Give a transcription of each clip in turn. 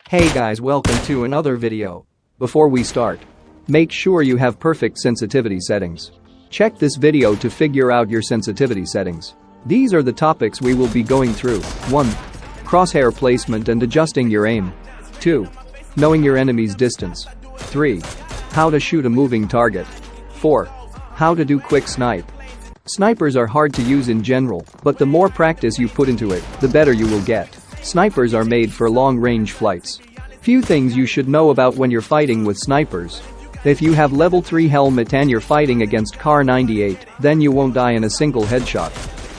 Hey guys, welcome to another video. Before we start, make sure you have perfect sensitivity settings. Check this video to figure out your sensitivity settings. These are the topics we will be going through. 1. Crosshair placement and adjusting your aim. 2. Knowing your enemy's distance. 3. How to shoot a moving target. 4. How to do quick snipe. Snipers are hard to use in general, but the more practice you put into it, the better you will get. Snipers are made for long-range flights. Few things you should know about when you're fighting with snipers. If you have level 3 helmet and you're fighting against Kar 98, then you won't die in a single headshot.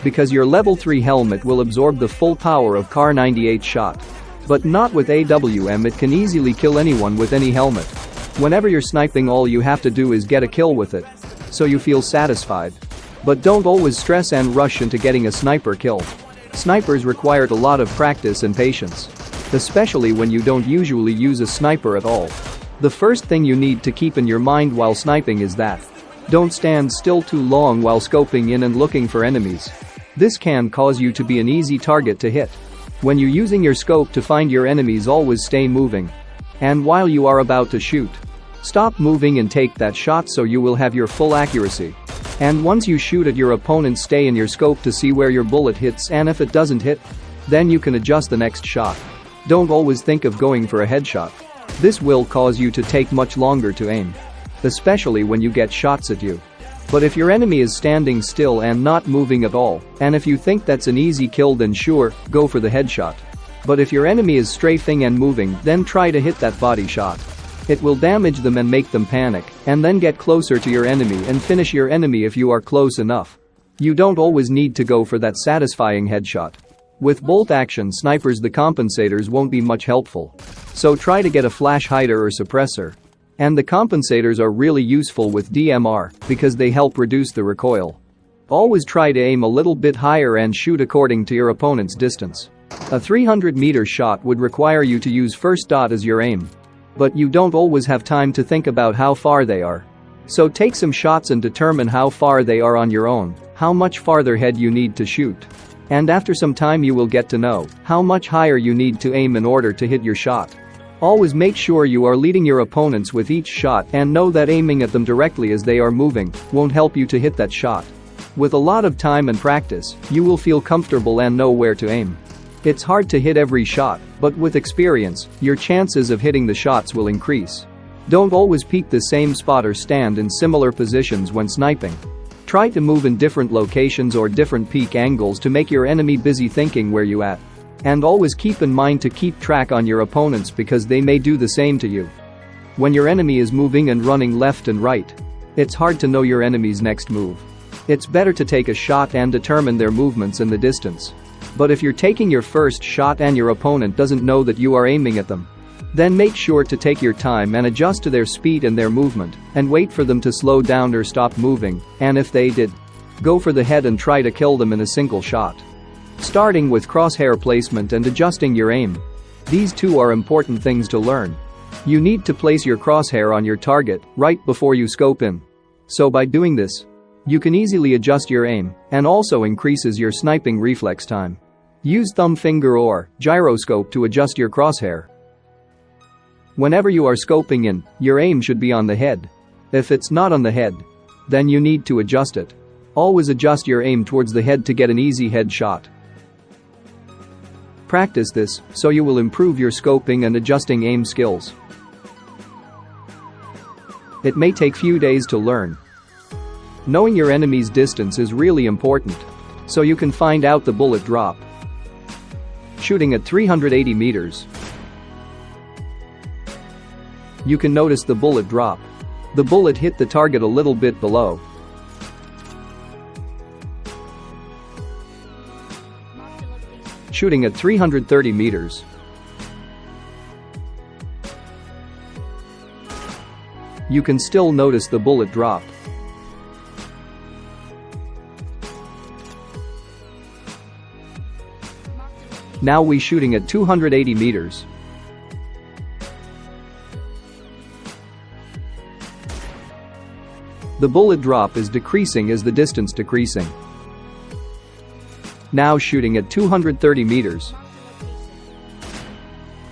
Because your level 3 helmet will absorb the full power of Kar 98 shot. But not with AWM, it can easily kill anyone with any helmet. Whenever you're sniping, all you have to do is get a kill with it. So you feel satisfied. But don't always stress and rush into getting a sniper kill. Snipers require a lot of practice and patience. Especially when you don't usually use a sniper at all. The first thing you need to keep in your mind while sniping is that don't stand still too long while scoping in and looking for enemies. This can cause you to be an easy target to hit. When you're using your scope to find your enemies, always stay moving. And while you are about to shoot, stop moving and take that shot so you will have your full accuracy. And once you shoot at your opponent, stay in your scope to see where your bullet hits, and if it doesn't hit, then you can adjust the next shot. Don't always think of going for a headshot. This will cause you to take much longer to aim. Especially when you get shots at you. But if your enemy is standing still and not moving at all, and if you think that's an easy kill, then sure, go for the headshot. But if your enemy is strafing and moving, then try to hit that body shot. It will damage them and make them panic, and then get closer to your enemy and finish your enemy if you are close enough. You don't always need to go for that satisfying headshot. With bolt action snipers, the compensators won't be much helpful. So try to get a flash hider or suppressor. And the compensators are really useful with DMR because they help reduce the recoil. Always try to aim a little bit higher and shoot according to your opponent's distance. A 300-meter shot would require you to use first dot as your aim. But you don't always have time to think about how far they are. So take some shots and determine how far they are on your own, how much farther ahead you need to shoot. And after some time you will get to know how much higher you need to aim in order to hit your shot. Always make sure you are leading your opponents with each shot, and know that aiming at them directly as they are moving won't help you to hit that shot. With a lot of time and practice, you will feel comfortable and know where to aim. It's hard to hit every shot, but with experience, your chances of hitting the shots will increase. Don't always peek the same spot or stand in similar positions when sniping. Try to move in different locations or different peek angles to make your enemy busy thinking where you at. And always keep in mind to keep track on your opponents because they may do the same to you. When your enemy is moving and running left and right, it's hard to know your enemy's next move. It's better to take a shot and determine their movements in the distance. But if you're taking your first shot and your opponent doesn't know that you are aiming at them, then make sure to take your time and adjust to their speed and their movement, and wait for them to slow down or stop moving, and if they did, go for the head and try to kill them in a single shot. Starting with crosshair placement and adjusting your aim. These two are important things to learn. You need to place your crosshair on your target right before you scope in. So by doing this, you can easily adjust your aim and also increases your sniping reflex time. Use thumb finger or gyroscope to adjust your crosshair. Whenever you are scoping in, your aim should be on the head. If it's not on the head, then you need to adjust it. Always adjust your aim towards the head to get an easy head shot. Practice this so you will improve your scoping and adjusting aim skills. It may take few days to learn. Knowing your enemy's distance is really important, so you can find out the bullet drop. Shooting at 380 meters. You can notice the bullet drop. The bullet hit the target a little bit below. Shooting at 330 meters. You can still notice the bullet drop. Now we shooting at 280 meters. The bullet drop is decreasing as the distance decreasing. Now shooting at 230 meters.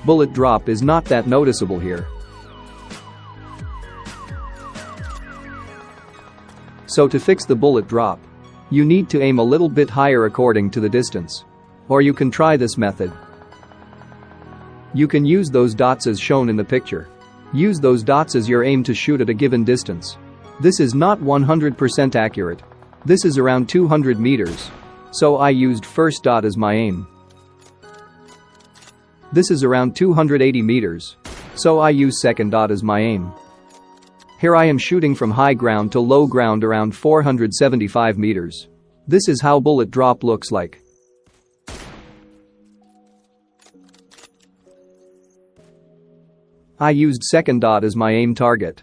Bullet drop is not that noticeable here. So to fix the bullet drop, you need to aim a little bit higher according to the distance. Or you can try this method. You can use those dots as shown in the picture. Use those dots as your aim to shoot at a given distance. This is not 100% accurate. This is around 200 meters. So I used first dot as my aim. This is around 280 meters. So I use second dot as my aim. Here I am shooting from high ground to low ground around 475 meters. This is how bullet drop looks like. I used second dot as my aim target.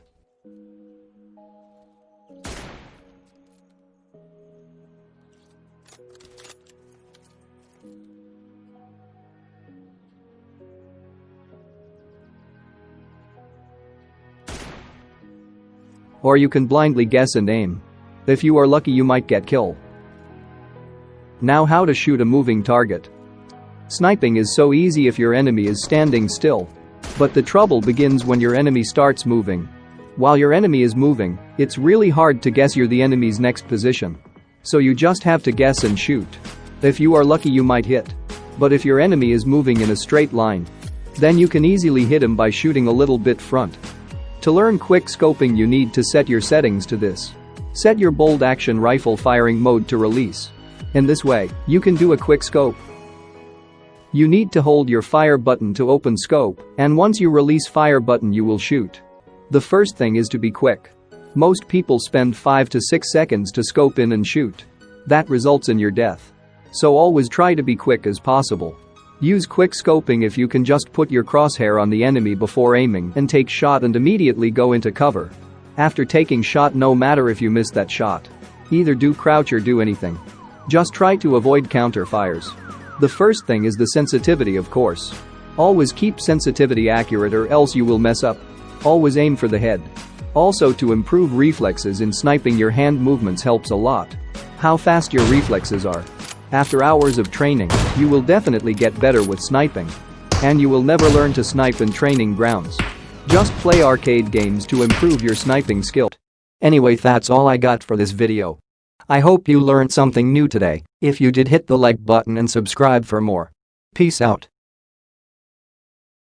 Or you can blindly guess and aim. If you are lucky, you might get kill. Now how to shoot a moving target. Sniping is so easy if your enemy is standing still. But the trouble begins when your enemy starts moving. While your enemy is moving, it's really hard to guess the enemy's next position. So you just have to guess and shoot. If you are lucky, you might hit. But if your enemy is moving in a straight line, then you can easily hit him by shooting a little bit front. To learn quick scoping, you need to set your settings to this. Set your bolt action rifle firing mode to release. In this way, you can do a quick scope. You need to hold your fire button to open scope, and once you release fire button you will shoot. The first thing is to be quick. Most people spend 5 to 6 seconds to scope in and shoot. That results in your death. So always try to be quick as possible. Use quick scoping if you can just put your crosshair on the enemy before aiming and take shot and immediately go into cover. After taking shot, no matter if you miss that shot, either do crouch or do anything. Just try to avoid counter fires. The first thing is the sensitivity, of course. Always keep sensitivity accurate or else you will mess up. Always aim for the head. Also, to improve reflexes in sniping, your hand movements helps a lot. How fast your reflexes are. After hours of training, you will definitely get better with sniping. And you will never learn to snipe in training grounds. Just play arcade games to improve your sniping skill. Anyway, that's all I got for this video. I hope you learned something new today. If you did, hit the like button and subscribe for more. Peace out.